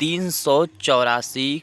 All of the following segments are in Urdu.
384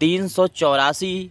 384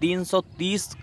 330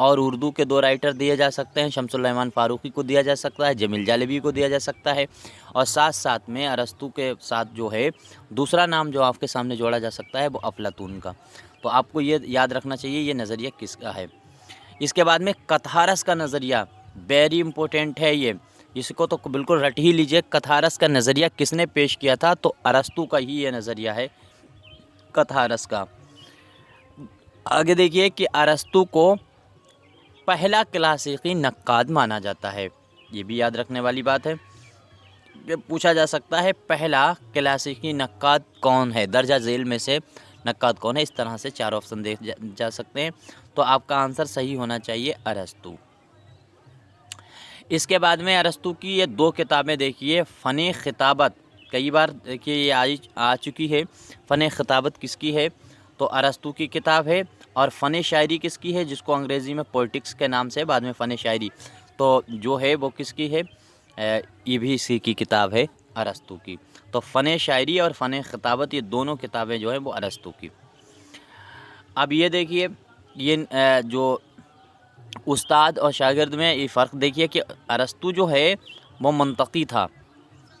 اور اردو کے 2 رائٹر دیے جا سکتے ہیں، شمس الرحمن فاروقی کو دیا جا سکتا ہے، جمیل جالبی کو دیا جا سکتا ہے، اور ساتھ ساتھ میں ارسطو کے ساتھ جو ہے دوسرا نام جو آپ کے سامنے جوڑا جا سکتا ہے وہ افلاطون کا۔ تو آپ کو یہ یاد رکھنا چاہیے یہ نظریہ کس کا ہے۔ اس کے بعد میں کتھارس کا نظریہ ویری امپورٹنٹ ہے، یہ اس کو تو بالکل رٹ ہی لیجئے۔ کتھارس کا نظریہ کس نے پیش کیا تھا؟ تو ارسطو کا ہی یہ نظریہ ہے کتھارس کا۔ آگے دیکھیے کہ ارسطو کو پہلا کلاسیکی نقاد مانا جاتا ہے، یہ بھی یاد رکھنے والی بات ہے کہ پوچھا جا سکتا ہے پہلا کلاسیکی نقاد کون ہے، درجہ ذیل میں سے نقاد کون ہے، اس طرح سے 4 آپشن دیکھ جا سکتے ہیں۔ تو آپ کا آنسر صحیح ہونا چاہیے ارسطو۔ اس کے بعد میں ارسطو کی یہ 2 کتابیں دیکھیے، فن خطابت، کئی بار دیکھیے یہ آ چکی ہے۔ فن خطابت کس کی ہے؟ تو ارسطو کی کتاب ہے۔ اور فن شاعری کس کی ہے؟ جس کو انگریزی میں پولیٹکس کے نام سے بعد میں فن شاعری، تو جو ہے وہ کس کی ہے؟ یہ بھی اسی کی کتاب ہے ارسطو کی۔ تو فن شاعری اور فن خطابت یہ دونوں کتابیں جو ہیں وہ ارسطو کی۔ اب یہ دیکھیے یہ جو استاد اور شاگرد میں یہ فرق دیکھیے کہ ارسطو جو ہے وہ منطقی تھا۔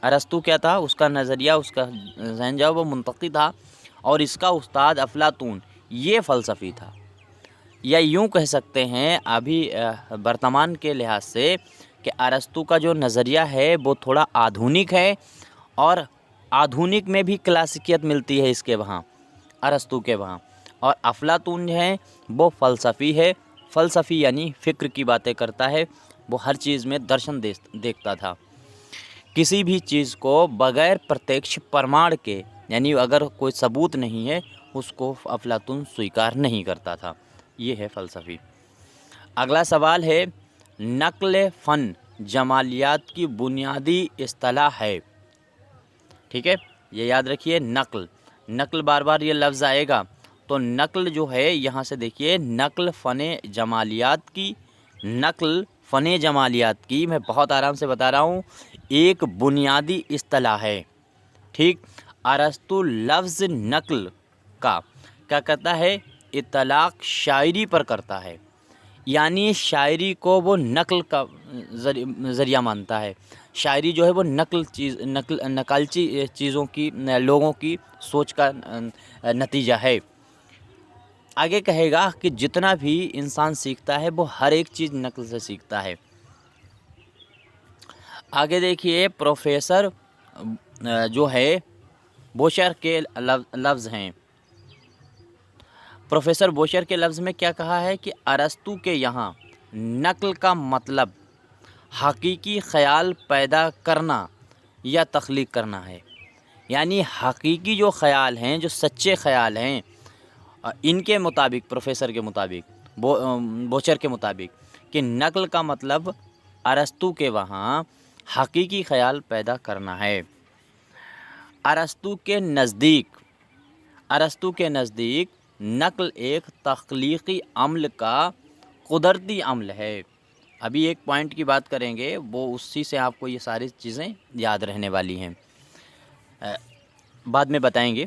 ارسطو کیا تھا؟ اس کا نظریہ، اس کا ذہن جو وہ منطقی تھا، اور اس کا استاد افلاطون یہ فلسفی تھا۔ یا یوں کہہ سکتے ہیں ابھی برتمان کے لحاظ سے کہ ارسطو کا جو نظریہ ہے وہ تھوڑا آدھونک ہے، اور آدھونک میں بھی کلاسیکیت ملتی ہے اس کے وہاں، ارسطو کے وہاں۔ اور افلاطون جو ہے وہ فلسفی ہے، فلسفی یعنی فکر کی باتیں کرتا ہے، وہ ہر چیز میں درشن دیکھتا تھا، کسی بھی چیز کو بغیر پرتیکش پرماڑ کے، یعنی اگر کوئی ثبوت نہیں ہے اس کو افلاطون سویکار نہیں کرتا تھا۔ یہ ہے فلسفی۔ اگلا سوال ہے، نقل فن جمالیات کی بنیادی اصطلاح ہے۔ ٹھیک ہے، یہ یاد رکھیے، نقل بار بار یہ لفظ آئے گا، تو نقل جو ہے یہاں سے دیکھیے، نقل فن جمالیات کی، نقل فن جمالیات کی، میں بہت آرام سے بتا رہا ہوں، ایک بنیادی اصطلاح ہے۔ ٹھیک، ارسطو لفظ نقل کا کیا کرتا ہے؟ اطلاق شاعری پر کرتا ہے، یعنی شاعری کو وہ نقل کا ذریعہ مانتا ہے۔ شاعری جو ہے وہ نقالچی چیزوں کی، لوگوں کی سوچ کا نتیجہ ہے۔ آگے کہے گا کہ جتنا بھی انسان سیکھتا ہے وہ ہر ایک چیز نقل سے سیکھتا ہے۔ آگے دیکھیے، پروفیسر جو ہے بوشر کے لفظ ہیں، پروفیسر بوشر کے لفظ میں کیا کہا ہے کہ ارسطو کے یہاں نقل کا مطلب حقیقی خیال پیدا کرنا یا تخلیق کرنا ہے، یعنی حقیقی جو خیال ہیں، جو سچے خیال ہیں، ان کے مطابق، پروفیسر کے مطابق، بوچر کے مطابق، کہ نقل کا مطلب ارسطو کے وہاں حقیقی خیال پیدا کرنا ہے۔ ارسطو کے نزدیک نقل ایک تخلیقی عمل کا قدرتی عمل ہے۔ ابھی ایک پوائنٹ کی بات کریں گے، وہ اسی سے آپ کو یہ ساری چیزیں یاد رہنے والی ہیں، بعد میں بتائیں گے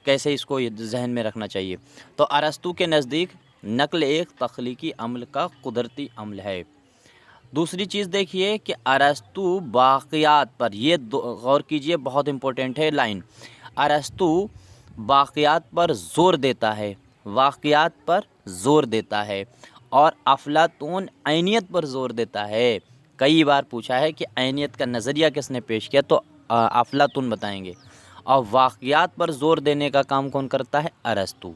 کیسے اس کو ذہن میں رکھنا چاہیے۔ تو ارسطو کے نزدیک نقل ایک تخلیقی عمل کا قدرتی عمل ہے۔ دوسری چیز دیکھیے کہ ارسطو واقعات پر، یہ غور کیجئے، بہت امپورٹنٹ ہے لائن، ارسطو واقعات پر زور دیتا ہے، واقعات پر زور دیتا ہے، اور افلاطون عینیت پر زور دیتا ہے۔ کئی بار پوچھا ہے کہ عینیت کا نظریہ کس نے پیش کیا، تو افلاطون بتائیں گے، اور واقعات پر زور دینے کا کام کون کرتا ہے؟ ارسطو۔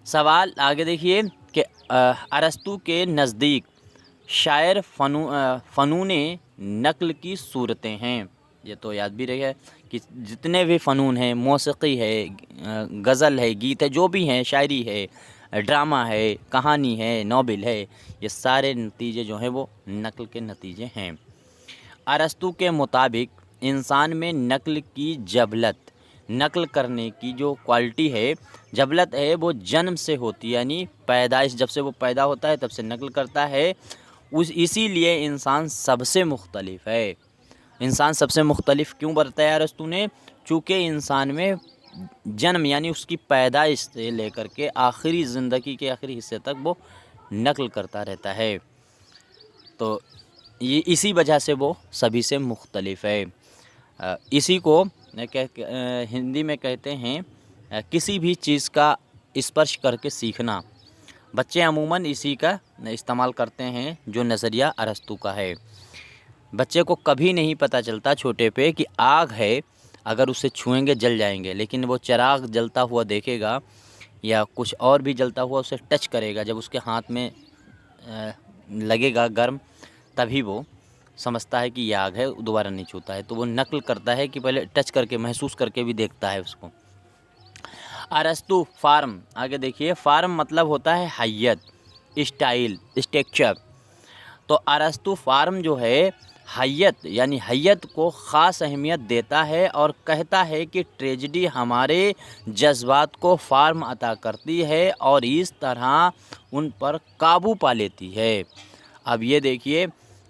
سوال آگے دیکھیے کہ ارسطو کے نزدیک شاعر فنون نقل کی صورتیں ہیں۔ یہ تو یاد بھی رہے کہ جتنے بھی فنون ہیں، موسیقی ہے، غزل ہے، گیت ہے، جو بھی ہیں، شاعری ہے، ڈرامہ ہے، کہانی ہے، ناول ہے، یہ سارے نتیجے جو ہیں وہ نقل کے نتیجے ہیں۔ ارسطو کے مطابق انسان میں نقل کی جبلت، نقل کرنے کی جو کوالٹی ہے، جبلت ہے، وہ جنم سے ہوتی ہے، یعنی پیدائش، جب سے وہ پیدا ہوتا ہے تب سے نقل کرتا ہے۔ اسی لیے انسان سب سے مختلف ہے۔ انسان سب سے مختلف کیوں بتایا ارسطو نے؟ چونکہ انسان میں جنم یعنی اس کی پیدائش سے لے کر کے آخری زندگی کے آخری حصے تک وہ نقل کرتا رہتا ہے، تو یہ اسی وجہ سے وہ سبھی سے مختلف ہے۔ اسی کو ہندی میں کہتے ہیں کسی بھی چیز کا اسپرش کر کے سیکھنا۔ بچے عموماً اسی کا استعمال کرتے ہیں جو نظریہ ارسطو کا ہے۔ بچے کو کبھی نہیں پتہ چلتا چھوٹے پہ کہ آگ ہے، اگر اسے چھوئیں گے جل جائیں گے، لیکن وہ چراغ جلتا ہوا دیکھے گا یا کچھ اور بھی جلتا ہوا اسے ٹچ کرے گا، جب اس کے ہاتھ میں لگے گا گرم، تبھی وہ سمجھتا ہے کہ یہ آگ ہے، دوبارہ نہیں چھوتا ہے۔ تو وہ نقل کرتا ہے کہ پہلے ٹچ کر کے محسوس کر کے بھی دیکھتا ہے اس کو۔ ارسطو فارم، آگے دیکھیے، فارم مطلب ہوتا ہے حیت، اسٹائل، اسٹرکچر۔ تو ارسطو فارم جو ہے حیت یعنی حیت کو خاص اہمیت دیتا ہے اور کہتا ہے کہ ٹریجڈی ہمارے جذبات کو فارم عطا کرتی ہے اور اس طرح ان پر قابو پا لیتی ہے۔ اب یہ دیکھیے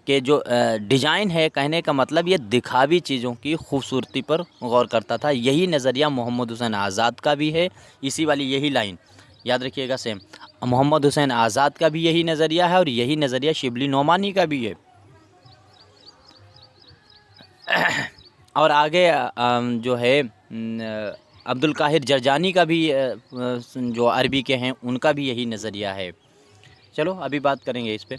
کہ جو ڈیزائن ہے، کہنے کا مطلب یہ دکھاوی چیزوں کی خوبصورتی پر غور کرتا تھا۔ یہی نظریہ محمد حسین آزاد کا بھی ہے، اسی والی یہی لائن یاد رکھیے گا سیم۔ محمد حسین آزاد کا بھی یہی نظریہ ہے اور یہی نظریہ شبلی نعمانی کا بھی ہے۔ اور آگے جو ہے عبدالقاہر جرجانی کا بھی جو عربی کے ہیں ان کا بھی یہی نظریہ ہے۔ چلو ابھی بات کریں گے اس پہ۔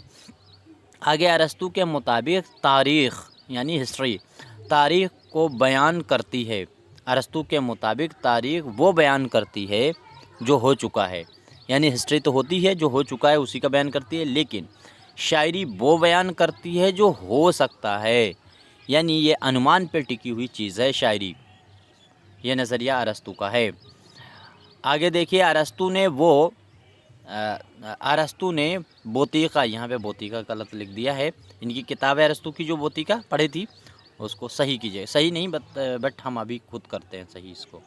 آگے ارسطو کے مطابق تاریخ یعنی ہسٹری تاریخ کو بیان کرتی ہے۔ ارسطو کے مطابق تاریخ وہ بیان کرتی ہے جو ہو چکا ہے، یعنی ہسٹری تو ہوتی ہے جو ہو چکا ہے اسی کا بیان کرتی ہے، لیکن شاعری وہ بیان کرتی ہے جو ہو سکتا ہے، یعنی یہ انومان پہ ٹکی ہوئی چیز ہے شاعری۔ یہ نظریہ ارسطو کا ہے۔ آگے دیکھیے ارسطو نے بوتیقہ، یہاں پہ بوتیقہ غلط لکھ دیا ہے، ان کی کتاب ہے ارسطو کی جو بوتیقہ پڑھی تھی اس کو صحیح کیجیے، صحیح نہیں بٹ ہم ابھی خود کرتے ہیں صحیح اس کو۔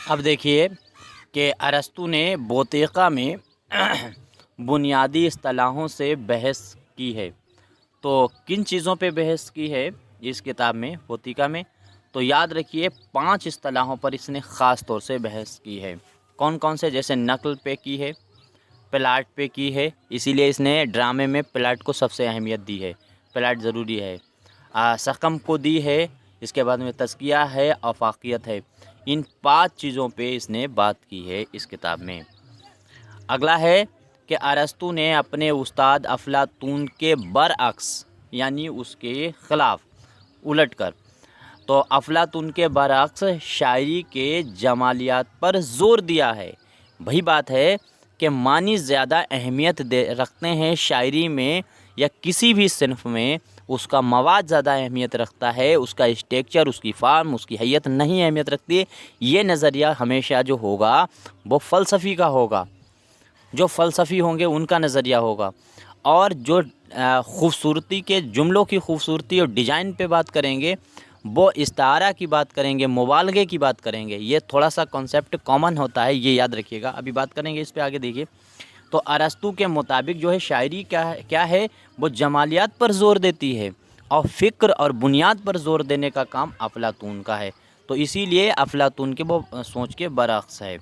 اب دیکھیے کہ ارسطو نے بوتیقہ میں بنیادی اصطلاحوں سے بحث کی ہے۔ تو کن چیزوں پہ بحث کی ہے اس کتاب میں بوتیقہ میں؟ تو یاد رکھیے 5 اصطلاحوں پر اس نے خاص طور سے بحث کی ہے۔ کون کون سے؟ جیسے نقل پہ کی ہے، پلاٹ پہ کی ہے، اسی لیے اس نے ڈرامے میں پلاٹ کو سب سے اہمیت دی ہے، پلاٹ ضروری ہے۔ سقم کو دی ہے، اس کے بعد میں تزکیہ ہے، آفاقیت ہے۔ ان 5 چیزوں پہ اس نے بات کی ہے اس کتاب میں۔ اگلا ہے کہ ارسطو نے اپنے استاد افلاطون کے برعکس یعنی اس کے خلاف الٹ کر، تو افلاطون کے برعکس شاعری کے جمالیات پر زور دیا ہے۔ وہی بات ہے کہ معنی زیادہ اہمیت رکھتے ہیں شاعری میں یا کسی بھی صنف میں، اس کا مواد زیادہ اہمیت رکھتا ہے، اس کا اسٹرکچر، اس کی فارم، اس کی حیت نہیں اہمیت رکھتی ہے۔ یہ نظریہ ہمیشہ جو ہوگا وہ فلسفی کا ہوگا، جو فلسفی ہوں گے ان کا نظریہ ہوگا، اور جو خوبصورتی کے جملوں کی خوبصورتی اور ڈیزائن پہ بات کریں گے وہ استعارہ کی بات کریں گے، مبالغے کی بات کریں گے۔ یہ تھوڑا سا کانسیپٹ کامن ہوتا ہے، یہ یاد رکھیے گا، ابھی بات کریں گے اس پہ آگے دیکھیے۔ تو ارسطو کے مطابق جو ہے شاعری کیا ہے، وہ جمالیات پر زور دیتی ہے اور فکر اور بنیاد پر زور دینے کا کام افلاطون کا ہے، تو اسی لیے افلاطون کے وہ سوچ کے برعکس ہے۔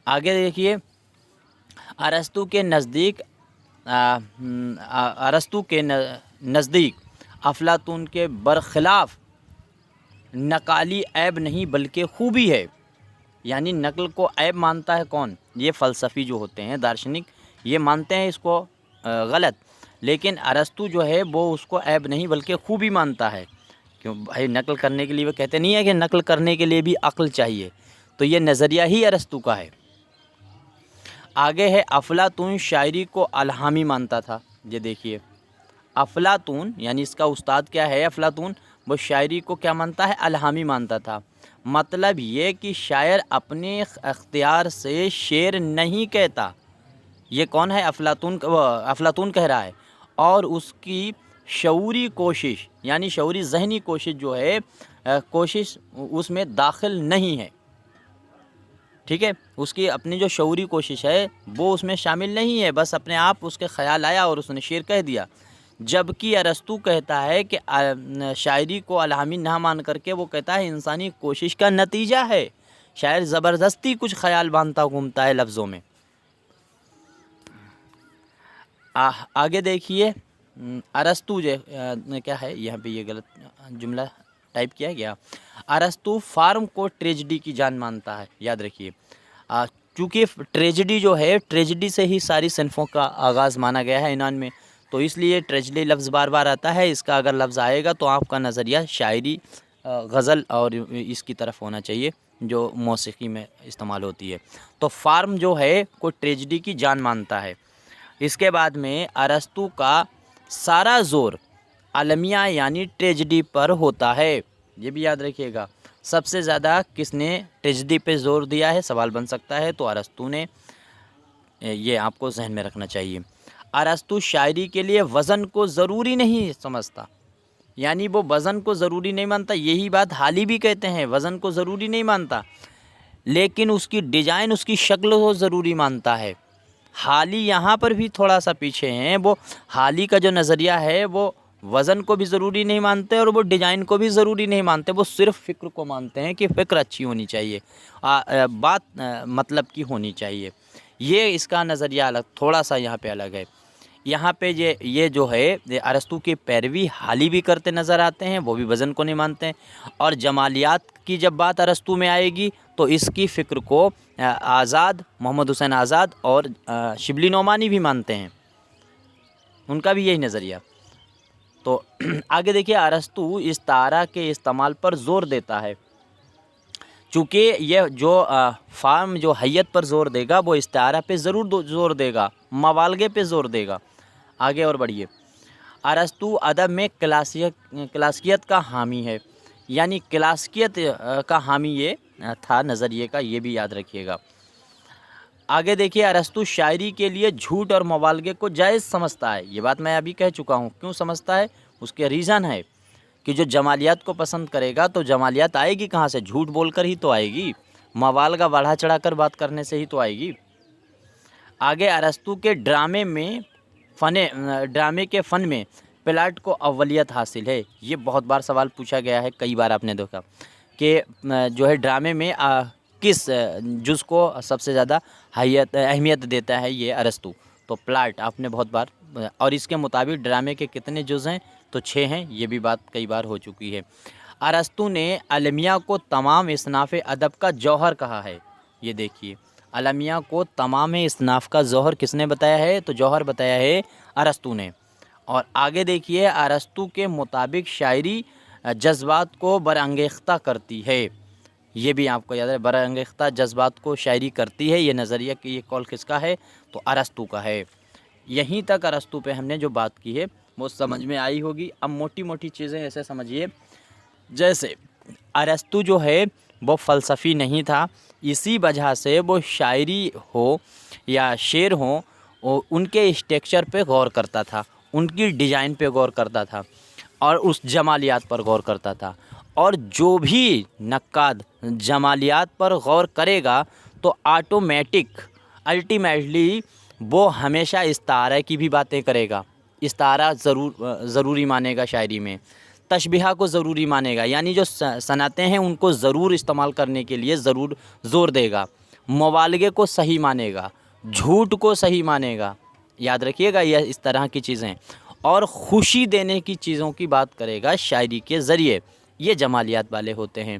آگے دیکھیے ارسطو کے نزدیک افلاطون کے برخلاف نقالی عیب نہیں بلکہ خوبی ہے، یعنی نقل کو عیب مانتا ہے کون؟ یہ فلسفی جو ہوتے ہیں، دارشنک، یہ مانتے ہیں اس کو غلط، لیکن ارسطو جو ہے وہ اس کو عیب نہیں بلکہ خوبی مانتا ہے۔ کیوں بھائی؟ نقل کرنے کے لیے وہ کہتے نہیں ہے کہ نقل کرنے کے لیے بھی عقل چاہیے، تو یہ نظریہ ہی ارسطو کا ہے۔ آگے ہے افلاطون شاعری کو الہامی مانتا تھا۔ یہ دیکھیے افلاطون یعنی اس کا استاد کیا ہے افلاطون، وہ شاعری کو کیا مانتا ہے؟ الہامی مانتا تھا۔ مطلب یہ کہ شاعر اپنے اختیار سے شعر نہیں کہتا، یہ کون ہے؟ افلاطون کہہ رہا ہے، اور اس کی شعوری کوشش یعنی شعوری ذہنی کوشش جو ہے کوشش اس میں داخل نہیں ہے، ٹھیک ہے؟ اس کی اپنی جو شعوری کوشش ہے وہ اس میں شامل نہیں ہے، بس اپنے آپ اس کے خیال آیا اور اس نے شعر کہہ دیا۔ جبکہ ارسطو کہتا ہے کہ شاعری کو الہامی نہ مان کر کے وہ کہتا ہے انسانی کوشش کا نتیجہ ہے، شاعر زبردستی کچھ خیال باندھتا گھومتا ہے لفظوں میں۔ آگے دیکھیے ارسطو جو کیا ہے یہاں پہ یہ غلط جملہ ٹائپ کیا گیا، ارسطو فارم کو ٹریجڈی کی جان مانتا ہے، یاد رکھیے چونکہ ٹریجڈی جو ہے، ٹریجڈی سے ہی ساری صنفوں کا آغاز مانا گیا ہے یونان میں، تو اس لیے ٹریجڈی لفظ بار بار آتا ہے، اس کا اگر لفظ آئے گا تو آپ کا نظریہ شاعری، غزل اور اس کی طرف ہونا چاہیے جو موسیقی میں استعمال ہوتی ہے۔ تو فارم جو ہے کو ٹریجڈی کی جان مانتا ہے۔ اس کے بعد میں ارسطو کا سارا زور المیہ یعنی ٹریجڈی پر ہوتا ہے، یہ بھی یاد رکھیے گا۔ سب سے زیادہ کس نے ٹریجڈی پہ زور دیا ہے سوال بن سکتا ہے، تو ارسطو نے، یہ آپ کو ذہن میں رکھنا چاہیے۔ ارسطو شاعری کے لیے وزن کو ضروری نہیں سمجھتا، یعنی وہ وزن کو ضروری نہیں مانتا، یہی بات حالی بھی کہتے ہیں، وزن کو ضروری نہیں مانتا، لیکن اس کی ڈیزائن، اس کی شکل کو ضروری مانتا ہے۔ حالی یہاں پر بھی تھوڑا سا پیچھے ہیں، وہ حالی کا جو نظریہ ہے وہ وزن کو بھی ضروری نہیں مانتے اور وہ ڈیزائن کو بھی ضروری نہیں مانتے، وہ صرف فکر کو مانتے ہیں کہ فکر اچھی ہونی چاہیے، بات مطلب کی ہونی چاہیے۔ یہ اس کا نظریہ الگ، تھوڑا سا یہاں پہ الگ ہے۔ یہاں پہ یہ جو ہے ارسطو کی پیروی حالی بھی کرتے نظر آتے ہیں، وہ بھی وزن کو نہیں مانتے ہیں، اور جمالیات کی جب بات ارسطو میں آئے گی تو اس کی فکر کو آزاد، محمد حسین آزاد اور شبلی نعمانی بھی مانتے ہیں، ان کا بھی یہی نظریہ۔ تو آگے دیکھیے ارسطو استعارہ کے استعمال پر زور دیتا ہے، چونکہ یہ جو فارم جو حیت پر زور دے گا وہ استعارہ پہ ضرور زور دے گا، مبالغے پہ زور دے گا۔ آگے اور بڑھیے، ارسطو ادب میں کلاسیکیت کا حامی ہے، یعنی کلاسیکیت کا حامی یہ تھا نظریے کا، یہ بھی یاد رکھیے گا۔ آگے دیکھیے ارسطو شاعری کے لیے جھوٹ اور مبالغے کو جائز سمجھتا ہے، یہ بات میں ابھی کہہ چکا ہوں، کیوں سمجھتا ہے، اس کے ریزن ہے کہ جو جمالیات کو پسند کرے گا تو جمالیات آئے گی کہاں سے، جھوٹ بول کر ہی تو آئے گی، مبالغہ بڑھا چڑھا کر بات کرنے سے ہی تو آئے گی۔ آگے ارسطو کے ڈرامے کے فن میں پلاٹ کو اولیت حاصل ہے، یہ بہت بار سوال پوچھا گیا ہے، کئی بار آپ نے دیکھا کہ جو ہے ڈرامے میں کس جز کو سب سے زیادہ اہمیت دیتا ہے، یہ ارسطو، تو پلاٹ آپ نے بہت بار، اور اس کے مطابق ڈرامے کے کتنے جز ہیں تو 6 ہیں، یہ بھی بات کئی بار ہو چکی ہے۔ ارسطو نے المیہ کو تمام اصناف ادب کا جوہر کہا ہے، یہ دیکھیے المیہ کو تمام اصناف کا جوہر کس نے بتایا ہے، تو جوہر بتایا ہے ارسطو نے۔ اور آگے دیکھیے ارسطو کے مطابق شاعری جذبات کو برانگیختہ کرتی ہے، یہ بھی آپ کو یاد ہے، برانگیختہ جذبات کو شاعری کرتی ہے، یہ نظریہ کہ یہ قول کس کا ہے، تو ارسطو کا ہے۔ یہیں تک ارسطو پہ ہم نے جو بات کی ہے وہ سمجھ میں آئی ہوگی۔ اب موٹی موٹی چیزیں ایسے سمجھیے، جیسے ارسطو جو ہے وہ فلسفی نہیں تھا، اسی وجہ سے وہ شاعری ہو یا شعر ہوں ان کے اسٹرکچر پہ غور کرتا تھا، ان کی ڈیزائن پہ غور کرتا تھا اور اس جمالیات پر غور کرتا تھا، اور جو بھی نقاد جمالیات پر غور کرے گا تو الٹیمیٹلی وہ ہمیشہ استعارہ کی بھی باتیں کرے گا، استعارہ ضروری مانے گا شاعری میں، تشبیہ کو ضروری مانے گا، یعنی جو صنعتیں ہیں ان کو ضرور استعمال کرنے کے لیے ضرور زور دے گا، مبالغے کو صحیح مانے گا، جھوٹ کو صحیح مانے گا، یاد رکھیے گا یہ اس طرح کی چیزیں، اور خوشی دینے کی چیزوں کی بات کرے گا شاعری کے ذریعے، یہ جمالیات والے ہوتے ہیں۔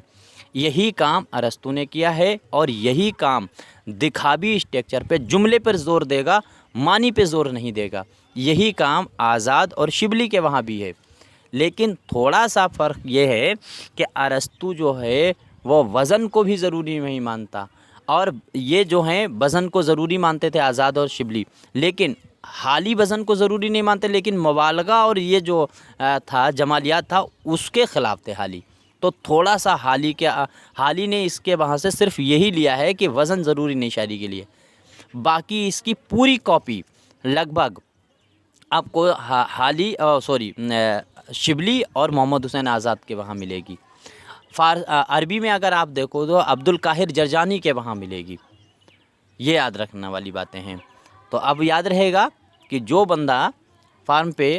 یہی کام ارسطو نے کیا ہے، اور یہی کام دکھاوی اسٹرکچر پہ، جملے پر زور دے گا، معنی پہ زور نہیں دے گا، یہی کام آزاد اور شبلی کے وہاں بھی ہے۔ لیکن تھوڑا سا فرق یہ ہے کہ ارسطو جو ہے وہ وزن کو بھی ضروری نہیں مانتا، اور یہ جو ہیں وزن کو ضروری مانتے تھے آزاد اور شبلی، لیکن حالی وزن کو ضروری نہیں مانتے، لیکن مبالغہ اور یہ جو تھا جمالیات تھا اس کے خلاف تھے حالی۔ تو تھوڑا سا حالی نے اس کے وہاں سے صرف یہی لیا ہے کہ وزن ضروری نہیں شاعری کے لیے، باقی اس کی پوری کاپی لگ بھگ آپ کو شبلی اور محمد حسین آزاد کے وہاں ملے گی۔ عربی میں اگر آپ دیکھو تو عبدالقاہر جرجانی کے وہاں ملے گی، یہ یاد رکھنے والی باتیں ہیں۔ تو اب یاد رہے گا کہ جو بندہ فارم پہ